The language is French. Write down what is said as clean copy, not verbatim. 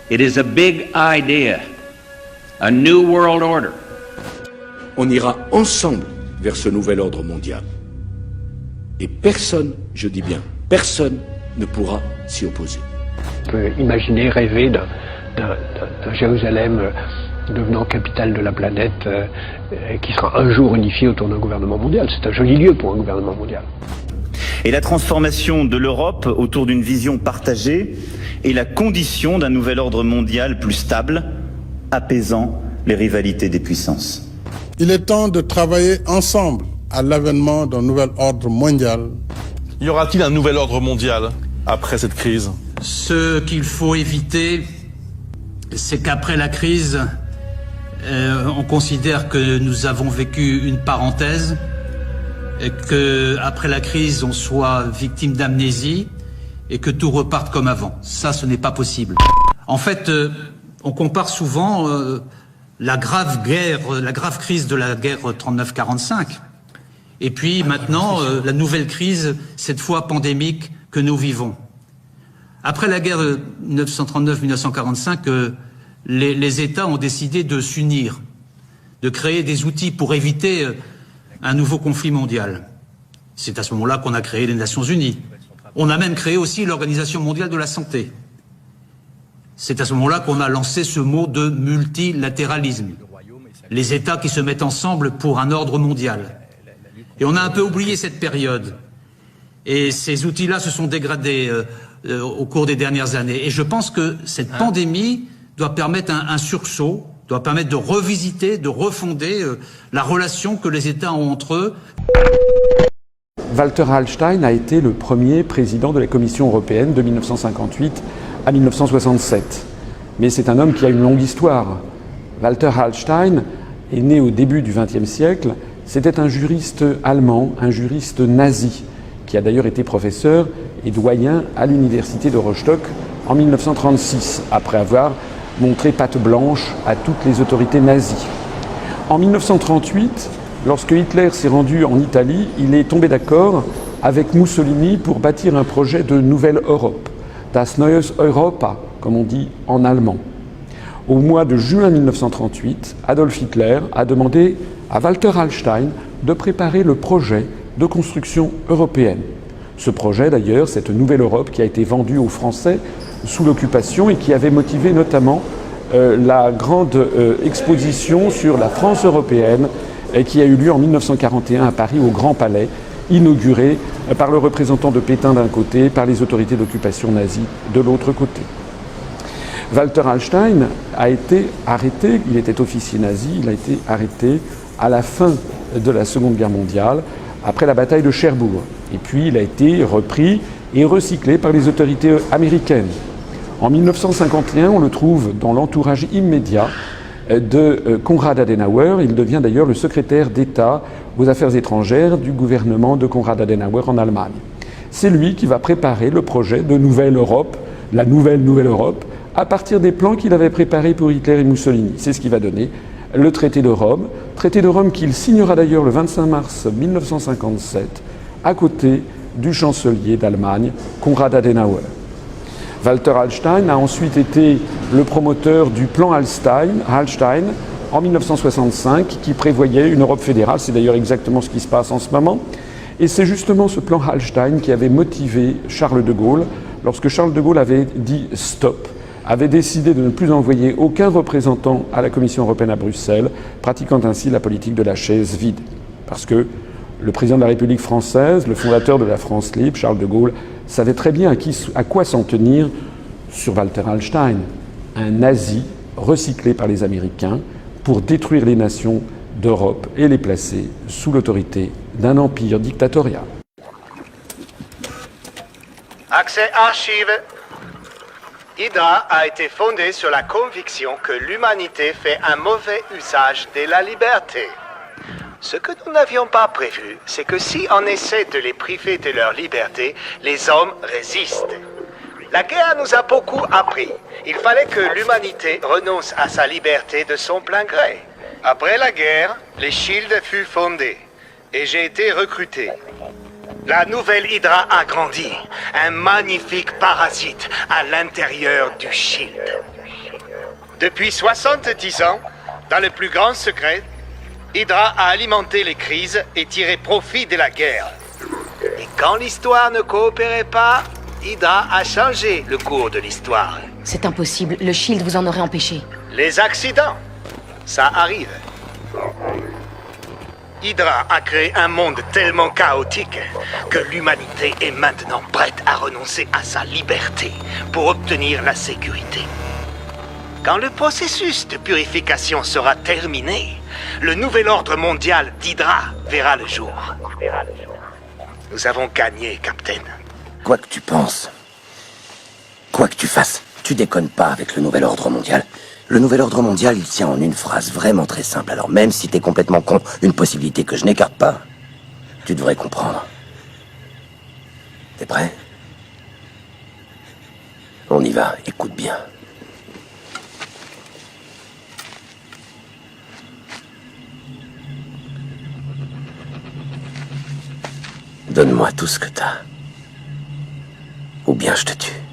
It is a big idea, a new world order. On ira ensemble vers ce nouvel ordre mondial. Et personne, je dis bien, personne ne pourra s'y opposer. On peut imaginer, rêver d'un Jérusalem devenant capitale de la planète qui sera un jour unifié autour d'un gouvernement mondial. C'est un joli lieu pour un gouvernement mondial. Et la transformation de l'Europe autour d'une vision partagée est la condition d'un nouvel ordre mondial plus stable, apaisant les rivalités des puissances. Il est temps de travailler ensemble à l'avènement d'un nouvel ordre mondial. Y aura-t-il un nouvel ordre mondial après cette crise? Ce qu'il faut éviter, c'est qu'après la crise, on considère que nous avons vécu une parenthèse, et qu'après la crise, on soit victime d'amnésie et que tout reparte comme avant. Ça, ce n'est pas possible. En fait, on compare souvent la grave crise de la guerre 39-45 et puis maintenant la nouvelle crise, cette fois pandémique, que nous vivons. Après la guerre de 1939-1945, les États ont décidé de s'unir, de créer des outils pour éviter un nouveau conflit mondial. C'est à ce moment-là qu'on a créé les Nations Unies. On a même créé aussi l'Organisation mondiale de la santé. C'est à ce moment-là qu'on a lancé ce mot de multilatéralisme. Les États qui se mettent ensemble pour un ordre mondial. Et on a un peu oublié cette période. Et ces outils-là se sont dégradés au cours des dernières années. Et je pense que cette pandémie doit permettre un sursaut, doit permettre de revisiter, de refonder la relation que les États ont entre eux. Walter Hallstein a été le premier président de la Commission européenne de 1958 à 1967. Mais c'est un homme qui a une longue histoire. Walter Hallstein est né au début du XXe siècle. C'était un juriste allemand, un juriste nazi, qui a d'ailleurs été professeur et doyen à l'université de Rostock en 1936, après avoir montré patte blanche à toutes les autorités nazies. En 1938, lorsque Hitler s'est rendu en Italie, il est tombé d'accord avec Mussolini pour bâtir un projet de nouvelle Europe, das neues Europa, comme on dit en allemand. Au mois de juin 1938, Adolf Hitler a demandé à Walter Hallstein de préparer le projet de construction européenne. Ce projet d'ailleurs, cette nouvelle Europe qui a été vendue aux Français sous l'occupation et qui avait motivé notamment la grande exposition sur la France européenne qui a eu lieu en 1941 à Paris au Grand Palais, inaugurée par le représentant de Pétain d'un côté, par les autorités d'occupation nazie de l'autre côté. Walter Hallstein a été arrêté, il était officier nazi, il a été arrêté à la fin de la Seconde Guerre mondiale, après la bataille de Cherbourg. Et puis il a été repris et recyclé par les autorités américaines. En 1951, on le trouve dans l'entourage immédiat de Konrad Adenauer. Il devient d'ailleurs le secrétaire d'État aux Affaires étrangères du gouvernement de Konrad Adenauer en Allemagne. C'est lui qui va préparer le projet de Nouvelle Europe, la nouvelle Europe, à partir des plans qu'il avait préparés pour Hitler et Mussolini. C'est ce qui va donner le traité de Rome qu'il signera d'ailleurs le 25 mars 1957, à côté du chancelier d'Allemagne, Konrad Adenauer. Walter Hallstein a ensuite été le promoteur du plan Hallstein en 1965, qui prévoyait une Europe fédérale. C'est d'ailleurs exactement ce qui se passe en ce moment. Et c'est justement ce plan Hallstein qui avait motivé Charles de Gaulle, lorsque Charles de Gaulle avait dit stop, avait décidé de ne plus envoyer aucun représentant à la Commission européenne à Bruxelles, pratiquant ainsi la politique de la chaise vide. Parce que le président de la République française, le fondateur de la France libre, Charles de Gaulle, savait très bien à quoi s'en tenir sur Walter Hallstein, un nazi recyclé par les Américains pour détruire les nations d'Europe et les placer sous l'autorité d'un empire dictatorial. Accès archives. Hydra a été fondée sur la conviction que l'humanité fait un mauvais usage de la liberté. Ce que nous n'avions pas prévu, c'est que si on essaie de les priver de leur liberté, les hommes résistent. La guerre nous a beaucoup appris. Il fallait que l'humanité renonce à sa liberté de son plein gré. Après la guerre, les Shield fut fondé et j'ai été recruté. La nouvelle Hydra a grandi, un magnifique parasite à l'intérieur du Shield. Depuis 70 ans, dans le plus grand secret, Hydra a alimenté les crises et tiré profit de la guerre. Et quand l'histoire ne coopérait pas, Hydra a changé le cours de l'histoire. C'est impossible, le Shield vous en aurait empêché. Les accidents, ça arrive. Hydra a créé un monde tellement chaotique que l'humanité est maintenant prête à renoncer à sa liberté pour obtenir la sécurité. Quand le processus de purification sera terminé, le nouvel ordre mondial d'Hydra verra le jour. Nous avons gagné, Captain. Quoi que tu penses, quoi que tu fasses, tu déconnes pas avec le nouvel ordre mondial. Le nouvel ordre mondial, il tient en une phrase vraiment très simple. Alors même si t'es complètement con, une possibilité que je n'écarte pas, tu devrais comprendre. T'es prêt? On y va, écoute bien. Donne-moi tout ce que t'as. Ou bien je te tue.